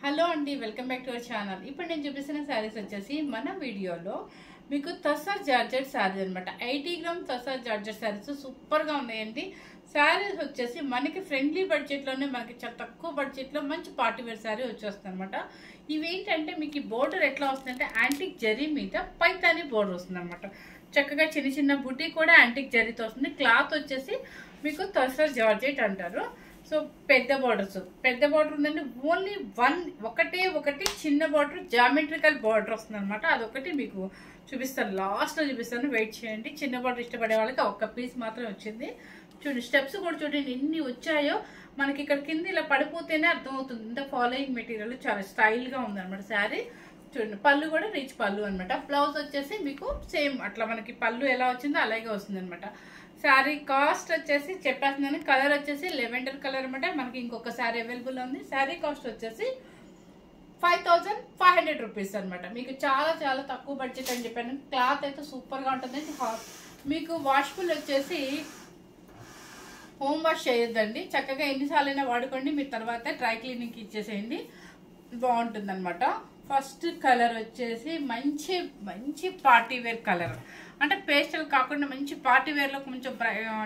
Hello అండి, welcome back to our channel. ఇప్పుడు నేను చూపిస్తున్న శారీస్ వచ్చేసి మన వీడియోలో మీకు తస్సర్ జార్జెట్ శారీస్ అనమాట. 80 గ్రామ్ తస్సర్ జార్జెట్ శారీస్ సూపర్గా ఉన్నాయండి. శారీస్ వచ్చేసి మనకి ఫ్రెండ్లీ బడ్జెట్లోనే, మనకి చాలా తక్కువ బడ్జెట్లో మంచి పార్టీ వేర్ శారీ వచ్చేస్తుంది అనమాట. ఇవేంటంటే మీకు ఈ బోర్డర్ ఎట్లా వస్తుందంటే యాంటిక్ జరీ మీద పైతాని బోర్డర్ వస్తుంది అనమాట. చక్కగా చిన్న చిన్న బుట్టి కూడా యాంటిక్ జరీతో వస్తుంది. క్లాత్ వచ్చేసి మీకు తస్సర్ జార్జెట్ అంటారు. సో పెద్ద బార్డర్ ఉందండి. ఓన్లీ ఒకటి చిన్న బార్డర్, జామెట్రికల్ బార్డర్ వస్తుంది అనమాట. అదొకటి మీకు చూపిస్తాను, లాస్ట్లో చూపిస్తాను, వెయిట్ చేయండి. చిన్న బార్డర్ ఇష్టపడే వాళ్ళకి ఒక్క పీస్ మాత్రమే వచ్చింది. చూడండి, స్టెప్స్ కూడా చూడండి ఎన్ని వచ్చాయో. మనకి ఇక్కడ కింద ఇలా పడిపోతేనే అర్థమవుతుంది. ఇంత ఫాలోయింగ్ మెటీరియల్ చాలా స్టైల్గా ఉందన్నమాట శారీ. చూడండి, పళ్ళు కూడా రిచ్ పళ్ళు అనమాట. బ్లౌజ్ వచ్చేసి మీకు సేమ్ అట్లా మనకి పళ్ళు ఎలా వచ్చిందో అలాగే వస్తుంది అనమాట. శారీ కాస్ట్ వచ్చేసి చెప్పేస్తున్నాను. కలర్ వచ్చేసి లెవెండర్ కలర్ అనమాట. మనకి ఇంకొక శారీ అవైలబుల్ ఉంది. శారీ కాస్ట్ వచ్చేసి 5500 రూపీస్ అనమాట. మీకు చాలా చాలా తక్కువ బడ్జెట్ అని చెప్పాను. క్లాత్ అయితే సూపర్గా ఉంటుంది. మీకు వాష్ఫుల్ వచ్చేసి హోమ్ వాష్ చేయొద్దండి. చక్కగా ఎన్నిసార్లు అయినా వాడుకోండి. మీరు తర్వాత డ్రై క్లీనింగ్కి ఇచ్చేసేయండి, బాగుంటుంది అనమాట. ఫస్ట్ కలర్ వచ్చేసి మంచి మంచి పార్టీ వేర్ కలర్, అంటే పేస్టల్ కాకుండా మంచి పార్టీ వేర్లో కొంచెం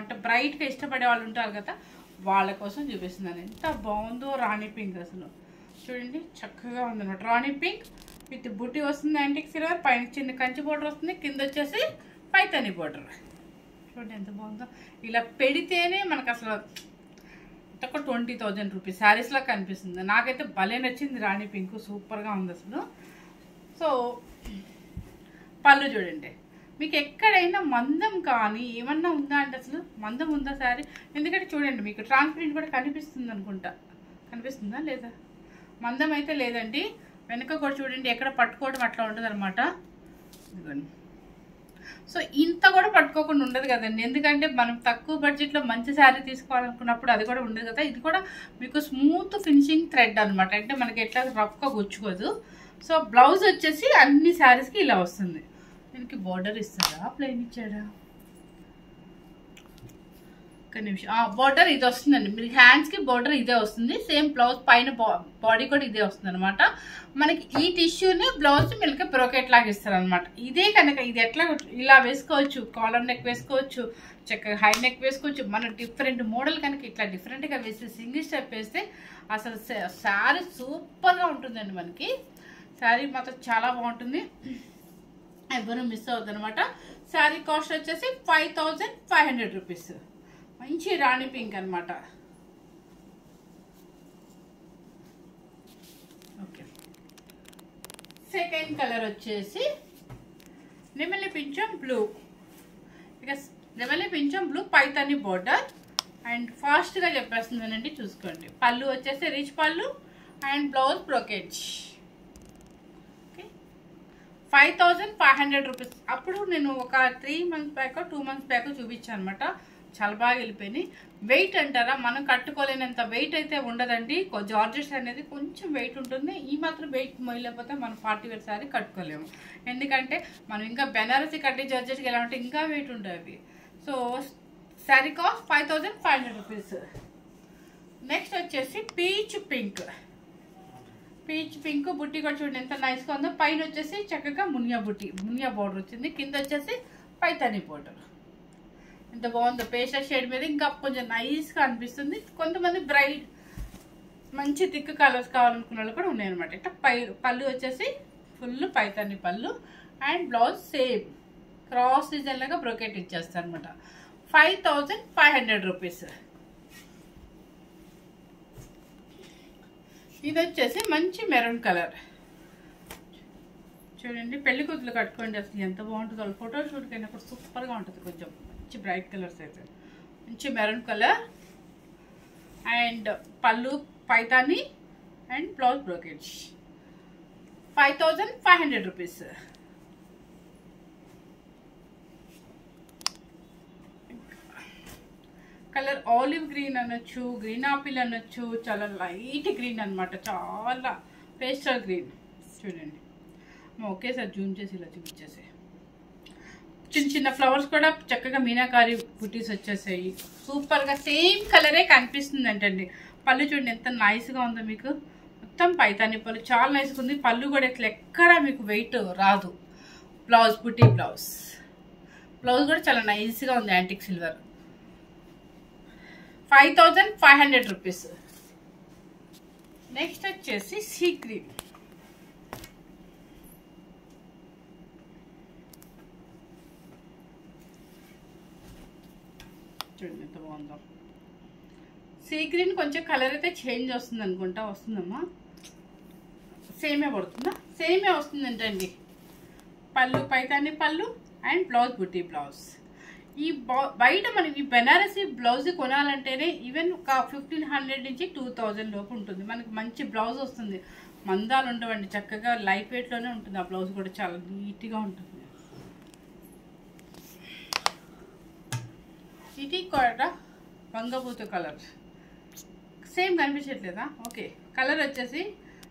అంటే బ్రైట్గా ఇష్టపడే వాళ్ళు ఉంటారు కదా, వాళ్ళ కోసం చూపిస్తున్నాను. ఎంత బాగుందో రాణి పింక్, అసలు చూడండి చక్కగా ఉందన్నమాట. రాణి పింక్ విత్ బుట్టి వస్తుంది, యాంటిక్ సిల్వర్, పైన చిన్న కంచి బోర్డర్ వస్తుంది, కింద వచ్చేసి పైతాని బోర్డర్. చూడండి ఎంత బాగుందో. ఇలా పెడితేనే మనకు అసలు ఒక 20,000 రూపీస్ శారీస్లా కనిపిస్తుంది. నాకైతే భలే నచ్చింది రాణి పింక్, సూపర్గా ఉంది అసలు. సో పళ్ళు చూడండి, మీకు ఎక్కడైనా మందం కానీ ఏమన్నా ఉందా అంటే అసలు మందం ఉందా శారీ? ఎందుకంటే చూడండి మీకు ట్రాన్స్పరెంట్ కూడా కనిపిస్తుంది అనుకుంటా, కనిపిస్తుందా లేదా? మందం అయితే లేదండి. వెనక కూడా చూడండి, ఎక్కడ పట్టుకోవడం అట్లా ఉండదు అనమాట. ఇదిగోండి. సో ఇంత కూడా పట్టుకోకుండా ఉండదు కదండి, ఎందుకంటే మనం తక్కువ బడ్జెట్లో మంచి శారీ తీసుకోవాలనుకున్నప్పుడు అది కూడా ఉండదు కదా. ఇది కూడా మీకు స్మూత్ ఫినిషింగ్ థ్రెడ్ అనమాట, అంటే మనకి ఎట్లా రఫ్గా గుచ్చుకోదు. సో బ్లౌజ్ వచ్చేసి అన్ని శారీస్కి ఇలా వస్తుంది. దీనికి బార్డర్ ఇస్తారా, ప్లెయిన్ ఇచ్చాడా? ఒక నిమిషం. బార్డర్ ఇది వస్తుందండి, మీరు హ్యాండ్స్కి బార్డర్ ఇదే వస్తుంది. సేమ్ బ్లౌజ్ పైన బాడీ కూడా ఇదే వస్తుంది అనమాట. మనకి ఈ టిష్యూని బ్లౌజ్ మీకు బ్రోకెట్ లాగా ఇస్తారు అనమాట. ఇదే కనుక ఇది ఎట్లా ఇలా వేసుకోవచ్చు, కాలర్ నెక్ వేసుకోవచ్చు, చక్కగా హై నెక్ వేసుకోవచ్చు. మన డిఫరెంట్ మోడల్ కనుక ఇట్లా డిఫరెంట్గా వేసి సింగిల్ స్టెప్ వేస్తే అసలు శారీ సూపర్గా ఉంటుందండి. మనకి శారీ మాత్రం చాలా బాగుంటుంది, ఎవరు మిస్ అవుతుంది అనమాట. శారీ కాస్ట్ వచ్చేసి 5500 రూపీస్. మంచి రాణి పింక్ అనమాట. ఓకే, సెకండ్ కలర్ వచ్చేసి నెమలి పింఛం బ్లూ. ఇక నెమలి పింఛం బ్లూ పైతాని బోర్డర్ అండ్ ఫాస్ట్గా చెప్పేస్తుందండి. చూసుకోండి, పళ్ళు వచ్చేసి రిచ్ పళ్ళు అండ్ బ్లౌజ్ బ్రోకెట్. 5500 రూపీస్. అప్పుడు నేను ఒక 3 మంత్స్ బ్యాక్ 2 మంత్స్ బ్యాక్ చూపించాను అనమాట. చాలా బాగా వెళ్ళిపోయినాయి. వెయిట్ అంటారా, మనం కట్టుకోలేనంత వెయిట్ అయితే ఉండదండి. జార్జెట్స్ అనేది కొంచెం వెయిట్ ఉంటుంది. ఈ మాత్రం వెయిట్ మొయ్యలేకపోతే మనం పార్టీ వేర్ శారీ కట్టుకోలేము, ఎందుకంటే మనం ఇంకా బెనారసీ కట్టి జార్జెట్కి ఎలా ఉంటే ఇంకా వెయిట్ ఉంటాయి అవి. So sari cost 5500 rupees. Next వచ్చేసి పీచ్ పింక్. పీచ్ పింక్ బుట్టి కూడా చూడండి ఎంత నైస్గా ఉందో. పైన వచ్చేసి చక్కగా మునియా బోర్డర్ వచ్చింది, కింద వచ్చేసి పైతాని బోర్డర్. ఎంత బాగుందో, పేస్టల్ షేడ్ మీద ఇంకా కొంచెం నైస్గా అనిపిస్తుంది. కొంతమంది బ్రైట్ మంచి థిక్ కలర్స్ కావాలనుకున్న వాళ్ళు కూడా ఉన్నాయన్నమాట. ఇట్లా పళ్ళు వచ్చేసి ఫుల్ పైతాని పళ్ళు and blouse same cross design లాగా బ్రోకెట్ ఇచ్చేస్తారు అనమాట. 5500 రూపీస్. ఇది వచ్చేసి మంచి మెరూన్ కలర్. చూడండి, పెళ్లి కూతురు కట్టుకోండి, అసలు ఎంత బాగుంటుందో. ఫోటో షూట్కి అయినప్పుడు సూపర్గా ఉంటుంది. కొంచెం మంచి బ్రైట్ కలర్స్ అయితే మంచి మెరూన్ కలర్ అండ్ పళ్ళు Paithani and blouse brocade. 5500 rupees. Colour olive green అనొచ్చు, గ్రీన్ ఆపిల్ అనొచ్చు, చాలా లైట్ గ్రీన్ అనమాట, చాలా పేస్టల్ గ్రీన్. చూడండి, ఒకేసారి జూమ్ చేసి ఇలా చూపించేసి చిన్న చిన్న ఫ్లవర్స్ కూడా చక్కగా మీనాకారి బుటీస్ వచ్చేసాయి. సూపర్గా సేమ్ కలరే కనిపిస్తుంది అంటండి. పళ్ళు చూడండి ఎంత నైస్గా ఉందో, మీకు మొత్తం పైతాని పళ్ళు చాలా నైస్గా ఉంది. పళ్ళు కూడా ఇట్లా ఎక్కడ మీకు వెయిట్ రాదు. బ్లౌజ్ బుటీ బ్లౌజ్ కూడా చాలా నైస్గా ఉంది. Antique silver 5500 rupees. నెక్స్ట్ వచ్చేసి సీ గ్రీన్. చూడండి ఎంత బాగుందో. సీ గ్రీన్ కొంచెం కలర్ అయితే చేంజ్ వస్తుంది అనుకుంటా. వస్తుందమ్మా, సేమే పడుతుందా? సేమే వస్తుంది ఏంటండి. పళ్ళు పైతాని పళ్ళు అండ్ బ్లౌజ్ బుటీ బ్లౌజ్. ఈ బయట మనకి బెనారసీ బ్లౌజ్ కొనాలంటేనే ఈవెన్ ఒక 1500 నుంచి 2000 లోపు ఉంటుంది. మనకి మంచి బ్లౌజ్ వస్తుంది. మందాలు ఉండవండి, చక్కగా లైట్ వెయిట్లోనే ఉంటుంది. ఆ బ్లౌజ్ కూడా చాలా నీట్గా ఉంటుంది. ఇది కూడా వంగపూత కలర్. సేమ్ కనిపించట్లేదా? ఓకే. కలర్ వచ్చేసి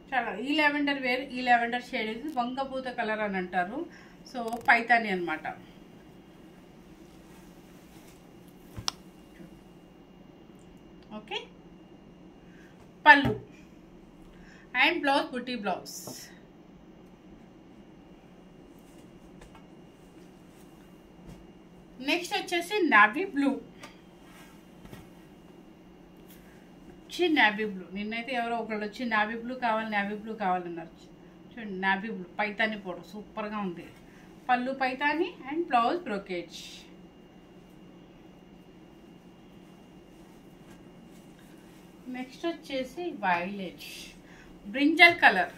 చాలా ఈ లావెండర్ వేర్, ఈ లావెండర్ షేడ్ ఇది వంగపూత కలర్ అని అంటారు. సో పైతాని అనమాట. ఓకే. పళ్ళు and blouse buti blouse. Next వచ్చేసి నావీ బ్లూ. నావీ బ్లూ నిన్నైతే ఎవరో ఒకళ్ళు వచ్చి నావీ బ్లూ కావాలన్నారు. చూడండి, నావీ బ్లూ పైతాని పౌడర్ సూపర్గా ఉంది. పళ్ళు పైతాని అండ్ బ్లౌజ్ బ్రోకేజ్. నెక్స్ట్ వచ్చేసి వైలెట్ బ్రింజల్ కలర్.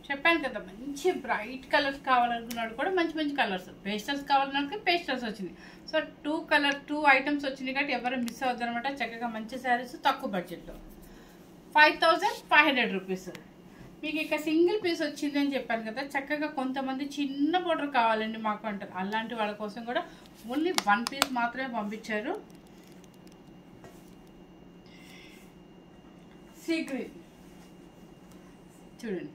చెప్పాను కదా, మంచి బ్రైట్ కలర్స్ కావాలనుకున్నాడు కూడా మంచి మంచి కలర్స్. పేస్టల్స్ కావాలనుకుంటే పేస్టల్స్ వచ్చింది. సో 2 ఐటమ్స్ వచ్చినాయి కాబట్టి ఎవరు మిస్ అవుతారు అనమాట. చక్కగా మంచి శారీస్ తక్కువ బడ్జెట్లో 5500 రూపీస్. మీకు ఇక సింగిల్ పీస్ వచ్చింది అని చెప్పాను కదా. చక్కగా కొంతమంది చిన్న బోర్డర్ కావాలండి మాకు అంటారు. అలాంటి వాళ్ళ కోసం కూడా ఓన్లీ 1 పీస్ మాత్రమే పంపించారు. సీ గ్రీన్ చూడండి,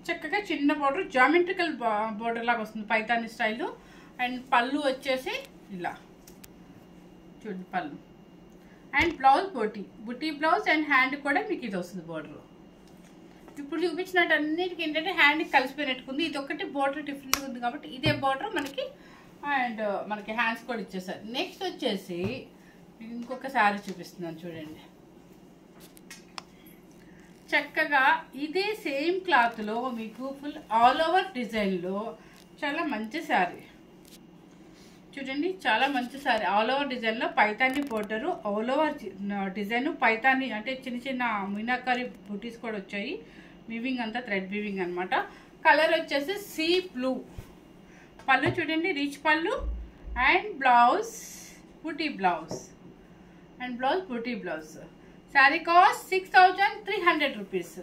చక్కగా చిన్న బోర్డర్, జామెట్రికల్ బోర్డర్ లాగా వస్తుంది పైతాని స్టైల్. అండ్ పళ్ళు వచ్చేసి ఇలా చూడండి పళ్ళు. And blouse buti blouse and hand కూడా మీకు ఇది వస్తుంది బోర్డర్. ఇప్పుడు చూపించినట్టు అన్నిటికీ ఏంటంటే హ్యాండ్కి కలిసిపోయినట్టుకుంది. ఇది ఒకటి బోర్డర్ డిఫరెంట్గా ఉంది కాబట్టి ఇదే బోర్డర్ మనకి. అండ్ మనకి హ్యాండ్స్ కూడా ఇచ్చేసారు. నెక్స్ట్ వచ్చేసి ఇంకొక శారీ చూపిస్తున్నాను చూడండి. చక్కగా ఇదే సేమ్ క్లాత్లో మీకు ఫుల్ ఆల్ ఓవర్ డిజైన్లో చాలా మంచి శారీ చూడండి. చాలా మంచి శారీ ఆల్ ఓవర్ డిజైన్లో Paithani border, all over design Paithani అంటే చిన్న చిన్న మీనాకారి బూటీస్ కూడా వచ్చాయి. వీవింగ్ అంతా థ్రెడ్ వీవింగ్ అనమాట. కలర్ వచ్చేసి సీ బ్లూ. పళ్ళు చూడండి, రిచ్ పళ్ళు అండ్ బ్లౌజ్ బూటీ blouse sari cost 6300 rupees.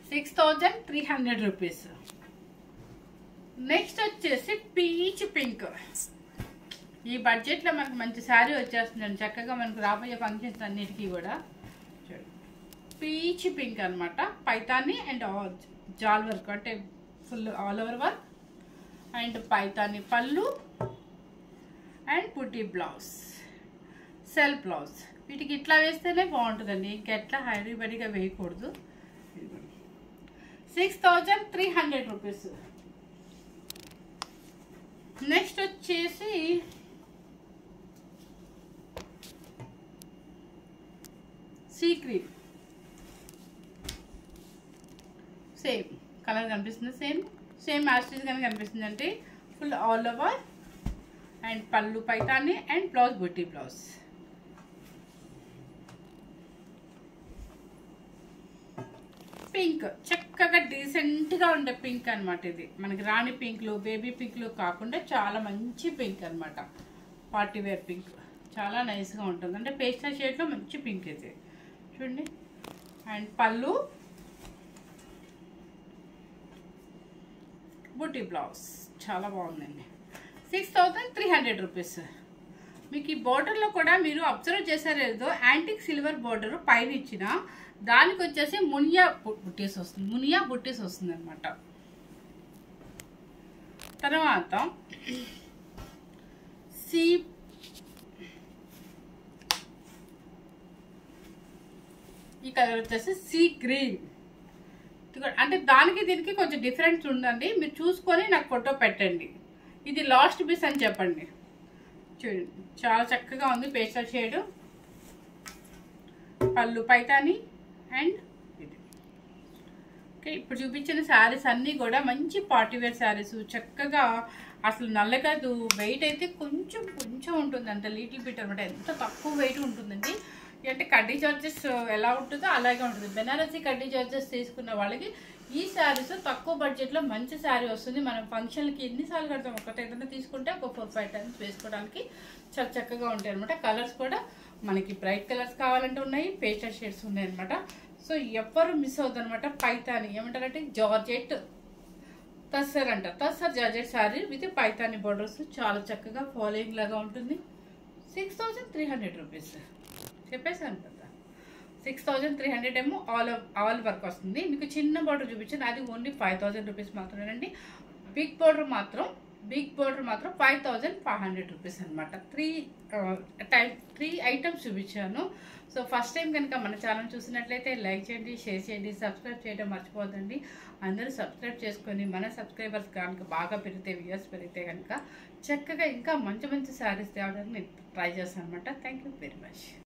6300 rupees. Next వచ్చేసి పీచ్ పింక్. ఈ బడ్జెట్లో మనకు మంచి శారీ వచ్చేస్తుందండి. చక్కగా మనకు రాబోయే ఫంక్షన్స్ అన్నిటికీ కూడా పీచ్ పింక్ అనమాట. పైతాని అండ్ జాల్ వర్క్ అంటే full all over work. And Paithani పళ్ళు అండ్ బూటీ బ్లౌజ్, సెల్ఫ్ బ్లౌజ్. వీటికి ఇట్లా వేస్తేనే బాగుంటుందండి, ఇంకెట్లా హైరీబడిగా వేయకూడదు. 6300 రూపీస్. నెక్స్ట్ వచ్చేసి సీ గ్రీన్. సేమ్ కలర్ కనిపిస్తుంది, సేమ్ యాస్టీస్ కానీ కనిపిస్తుంది. అంటే ఫుల్ ఆల్ ఓవర్ అండ్ పళ్ళు పైతాని అండ్ బ్లౌజ్ బూటీ బ్లౌజ్. పింక్ చక్కగా డీసెంట్గా ఉండే పింక్ అనమాట. ఇది మనకి రాణి పింక్లు, బేబీ పింక్లు కాకుండా చాలా మంచి పింక్ అనమాట. పార్టీ వేర్ పింక్ చాలా నైస్గా ఉంటుంది. అంటే పేస్టల్ షేడ్లో మంచి పింక్ ఇది చూడండి. అండ్ పళ్ళు బూటీ బ్లౌజ్ చాలా బాగుందండి. 6300 రూపీస్. మీకు ఈ బోర్డర్లో కూడా మీరు అబ్జర్వ్ చేశారో లేదో యాంటిక్ సిల్వర్ బోర్డర్ పైన ఇచ్చిన దానికి వచ్చేసి మునియా బుట్టీస్ వస్తుంది అనమాట. తర్వాత ఈ కలర్ వచ్చేసి సీ గ్రీన్. అంటే దానికి దీనికి కొంచెం డిఫరెన్స్ ఉందండి, మీరు చూసుకొని నాకు ఫోటో పెట్టండి. ఇది లాస్ట్ పీస్ అని చెప్పండి. చూడండి చాలా చక్కగా ఉంది, పేస్టల్ షేడ్, పళ్ళు పైతాని అండ్ ఇది. ఓకే, ఇప్పుడు చూపించిన శారీస్ అన్నీ కూడా మంచి పార్టీవేర్ శారీస్. చక్కగా అసలు నల్లగదు, వెయిట్ అయితే కొంచెం ఉంటుంది, అంత లిటిల్ బిట్ అనమాట. ఎంత తక్కువ వెయిట్ ఉంటుందండి. అంటే కడ్డీ జార్జెస్ ఎలా ఉంటుందో అలాగే ఉంటుంది. బెనారసీ కడ్డీ జార్జెస్ తీసుకున్న వాళ్ళకి ఈ శారీస్ తక్కువ బడ్జెట్లో మంచి శారీ వస్తుంది. మనం ఫంక్షన్కి ఎన్నిసార్లు కడతాం, ఒకటి ఏదైనా తీసుకుంటే ఒక 4-5 టైమ్స్ వేసుకోవడానికి చాలా చక్కగా ఉంటాయి అనమాట. కలర్స్ కూడా మనకి బ్రైట్ కలర్స్ కావాలంటే ఉన్నాయి, పేస్టల్ షేడ్స్ ఉన్నాయి అనమాట. సో ఎవ్వరు మిస్ అవుతుంది అనమాట. పైతాని ఏమంటారంటే జార్జెట్ తస్సర్ అంటారు, tussar georgette sari with Paithani borders. చాలా చక్కగా ఫాలోయింగ్ లాగా ఉంటుంది. 6300 రూపీస్ చెప్పేసాను కదా. 6300 ఏమో ఆల్ వర్క్ వస్తుంది. మీకు చిన్న బార్డర్ చూపించాను, అది ఓన్లీ 5000 రూపీస్ మాత్రమేనండి. బిగ్ బార్డర్ మాత్రం 5500 రూపీస్ అనమాట. 3 ఐటమ్స్ చూపించాను. సో ఫస్ట్ టైం కనుక మన ఛానల్ చూసినట్లయితే లైక్ చేయండి, షేర్ చేయండి, సబ్స్క్రైబ్ చేయడం మర్చిపోదండి. అందరూ సబ్స్క్రైబ్ చేసుకొని మన సబ్స్క్రైబర్స్ కనుక బాగా పెరిగితే, వ్యూయర్స్ పెరిగితే కనుక చక్కగా ఇంకా మంచి శారీస్ తేవడానికి నేను ట్రై చేస్తాను అనమాట. Thank you very much.